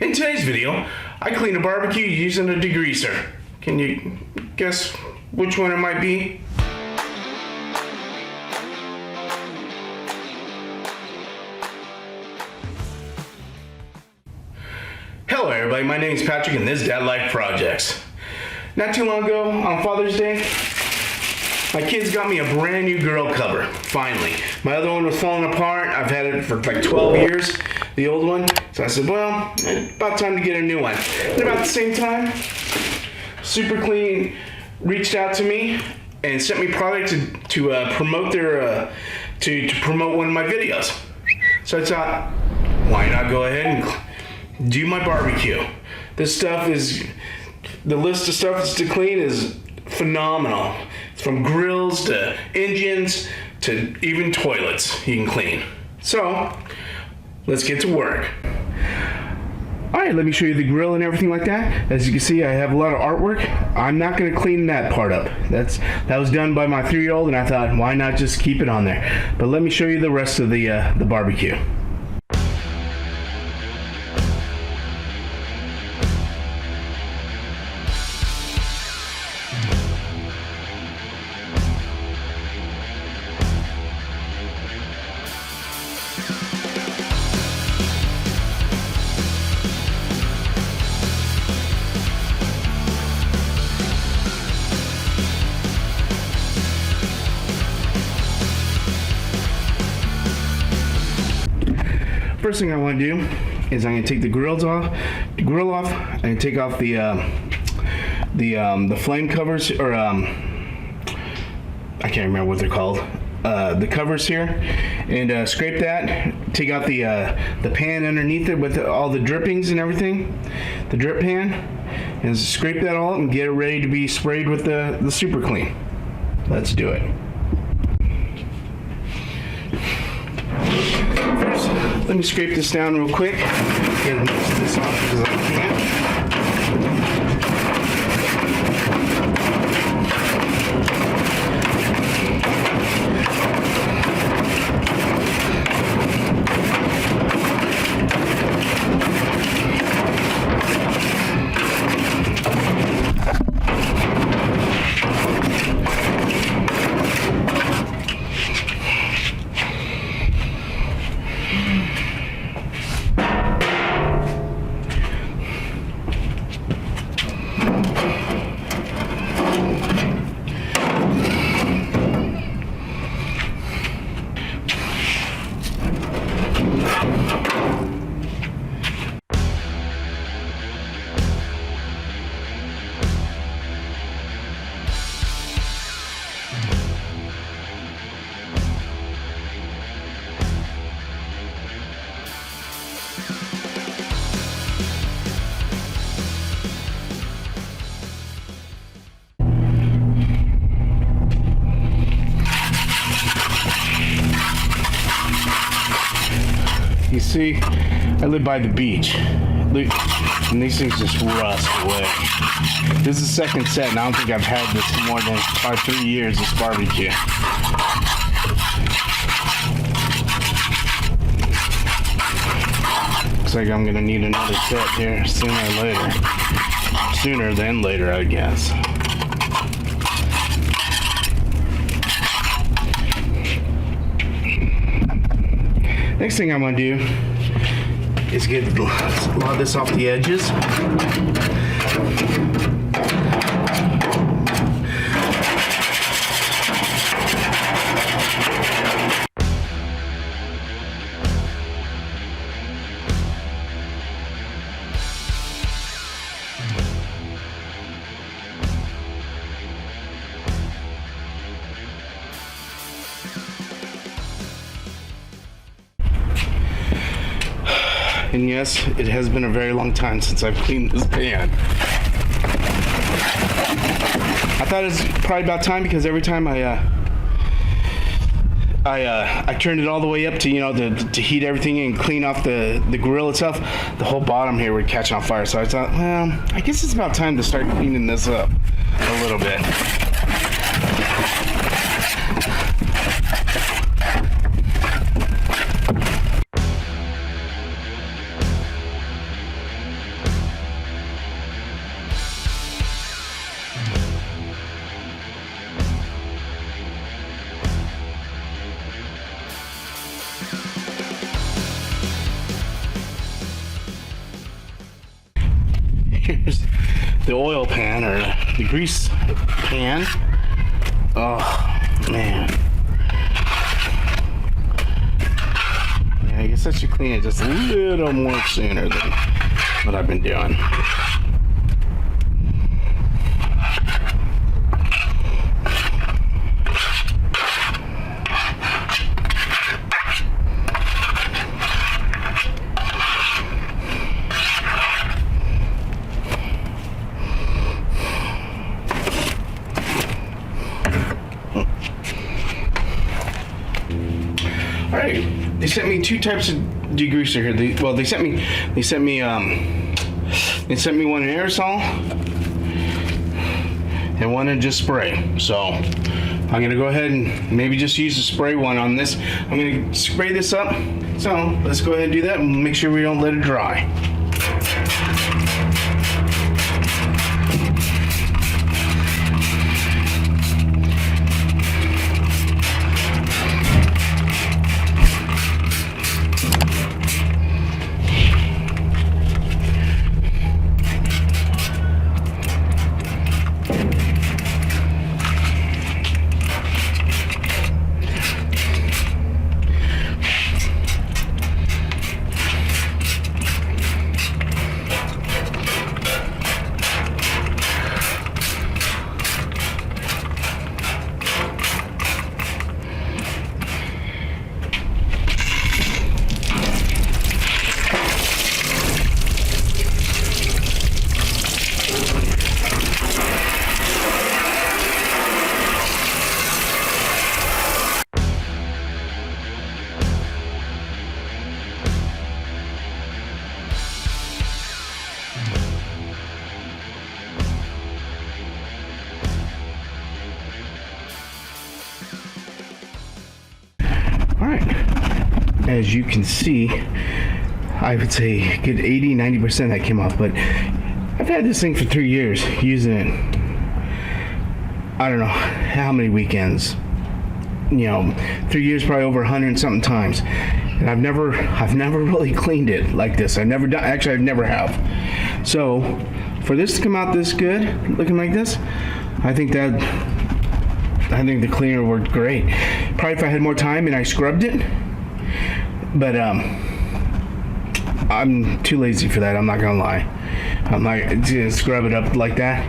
In today's video, I clean a barbecue using a degreaser. Can you guess which one it might be? Hello everybody, my name is Patrick and this is Dad Life Projects. Not too long ago, on Father's Day, my kids got me a brand new grill cover, finally. My other one was falling apart. I've had it for like 12 years, the old one. So I said, well, about time to get a new one. And about the same time, Super Clean reached out to me and sent me product to promote their, to promote one of my videos. So I thought, why not go ahead and do my barbecue? This stuff is, the list of stuff that's to clean is phenomenal. From grills to engines to even toilets you can clean. So let's get to work. Alright, let me show you the grill and everything like that. As you can see, I have a lot of artwork. I'm not going to clean that part up. That was done by my 3-year-old, and I thought, why not just keep it on there? But let me show you the rest of the barbecue. First thing I want to do is I'm going to take the grill off, and take off the flame covers, or I can't remember what they're called, the covers here, and scrape that. Take out the pan underneath it with all the drippings and everything, the drip pan, and scrape that all up and get it ready to be sprayed with the Super Clean. Let's do it. Let me scrape this down real quick. Get this off because I can. You see, I live by the beach, and these things just rust away. This is the second set, and I don't think I've had this for more than 3 years, this barbecue. Looks like I'm gonna need another set here sooner or later. Sooner than later, I guess. Next thing I'm going to do is get a lot of this off the edges. And yes, it has been a very long time since I've cleaned this pan. I thought it was probably about time because every time I turned it all the way up to, you know, to heat everything and clean off the grill itself, the whole bottom here would catch on fire. So I thought, well, I guess it's about time to start cleaning this up a little bit. Here's the oil pan or the grease pan. Oh man. Yeah, I guess I should clean it just a little more sooner than what I've been doing. Alright, they sent me two types of degreaser here. They sent me one in aerosol and one in just spray. So I'm gonna go ahead and maybe just use the spray one on this. I'm gonna spray this up. So let's go ahead and do that and make sure we don't let it dry. As you can see, I would say a good 80-90% that came off, but I've had this thing for 3 years using it. I don't know how many weekends, 3 years, probably over 100 and something times, and I've never really cleaned it like this. I've never have. So for this to come out this good looking like this, I think the cleaner worked great. Probably if I had more time and I scrubbed it, but I'm too lazy for that. I'm not gonna lie. I'm not gonna scrub it up like that.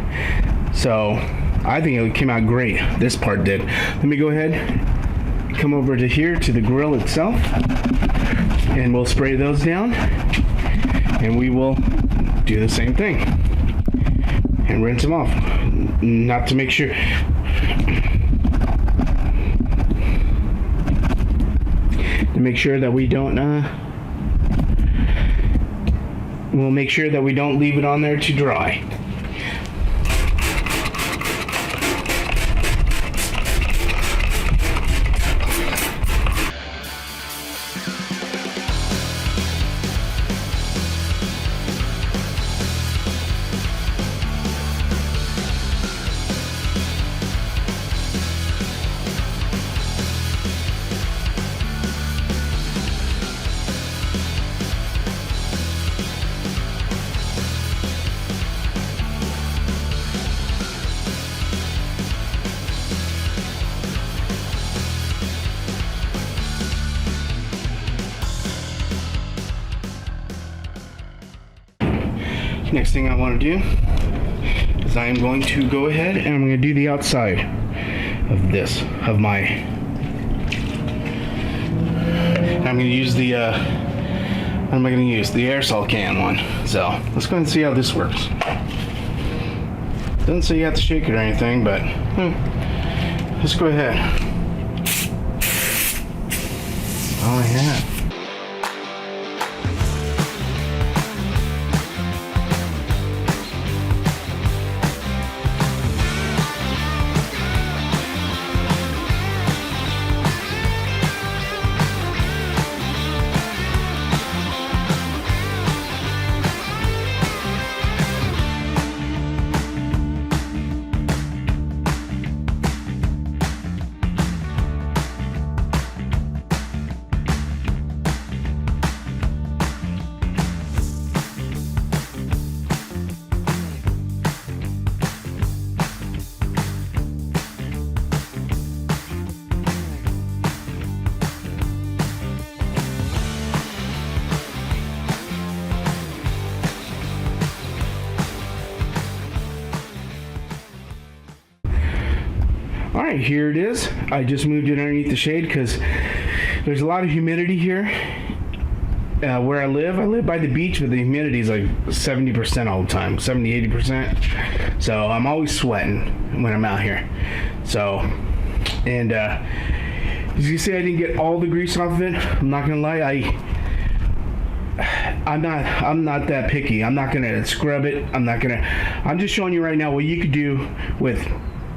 So I think it came out great. This part did. Let me go ahead, come over to here to the grill itself, and we'll spray those down, and we will do the same thing and rinse them off. Not to make sure. To make sure that we don't we'll make sure that we don't leave it on there to dry. Next thing I want to do is I am going to go ahead and I'm going to do the outside of this, of my, I'm going to use the, what am I going to use? The aerosol can one. So let's go and see how this works. Doesn't say you have to shake it or anything, but let's go ahead. Oh yeah. right, here it is. I just moved it underneath the shade because there's a lot of humidity here. Where I live by the beach, but the humidity is like 70% all the time, 70, 80%. So I'm always sweating when I'm out here. So, and as you see, I didn't get all the grease off of it. I'm not gonna lie, I'm not that picky. I'm not gonna scrub it. I'm just showing you right now what you could do with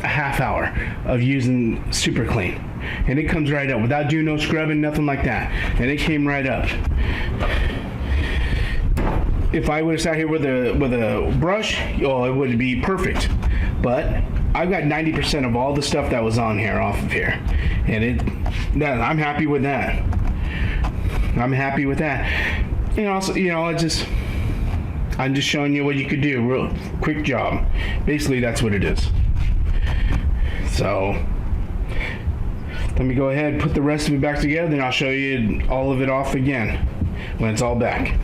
a half hour of using Super Clean, and it comes right up without doing no scrubbing, nothing like that, and it came right up. If I would have sat here with a brush, oh, it would be perfect. But I've got 90% of all the stuff that was on here off of here, and I'm happy with that. I'm happy with that. And also, I'm just showing you what you could do. Real quick job. Basically, that's what it is. So let me go ahead and put the rest of it back together, then I'll show you all of it off again when it's all back.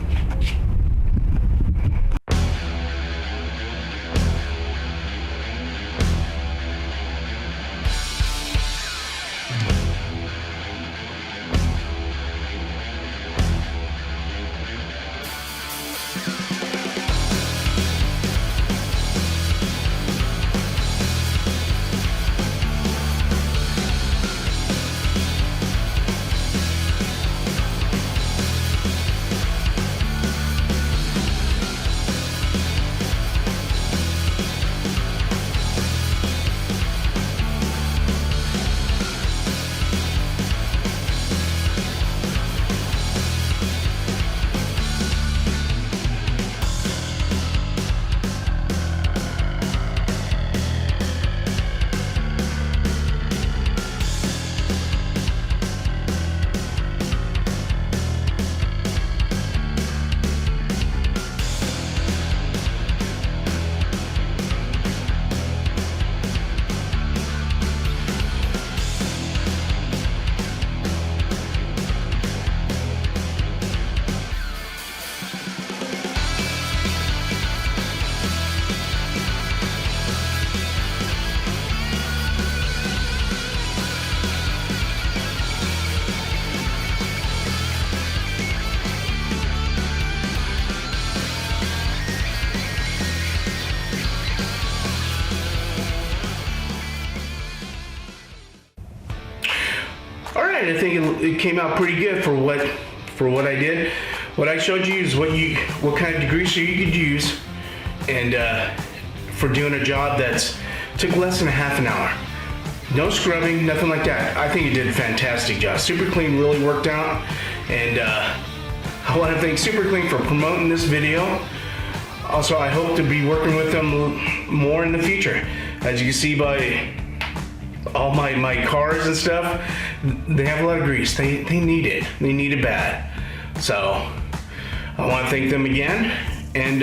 Alright, I think it came out pretty good for what I did. What I showed you is what kind of degreaser you could use, and for doing a job that took less than a half an hour. No scrubbing, nothing like that. I think you did a fantastic job. Super Clean really worked out, and I want to thank Super Clean for promoting this video. Also, I hope to be working with them more in the future. As you can see by all my cars and stuff, they have a lot of grease. They need it. They need it bad. So I want to thank them again. And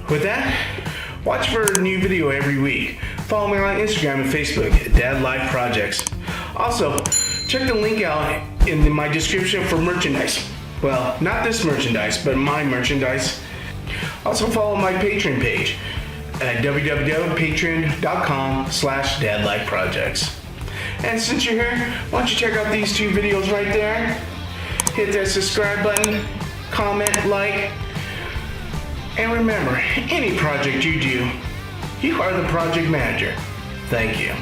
with that, watch for a new video every week. Follow me on Instagram and Facebook at Dad Life Projects. Also, check the link out in my description for merchandise. Well, not this merchandise, but my merchandise. Also follow my Patreon page at www.patreon.com/dadlifeprojects. And since you're here, why don't you check out these two videos right there? Hit that subscribe button, comment, like, and remember, any project you do, you are the project manager. Thank you.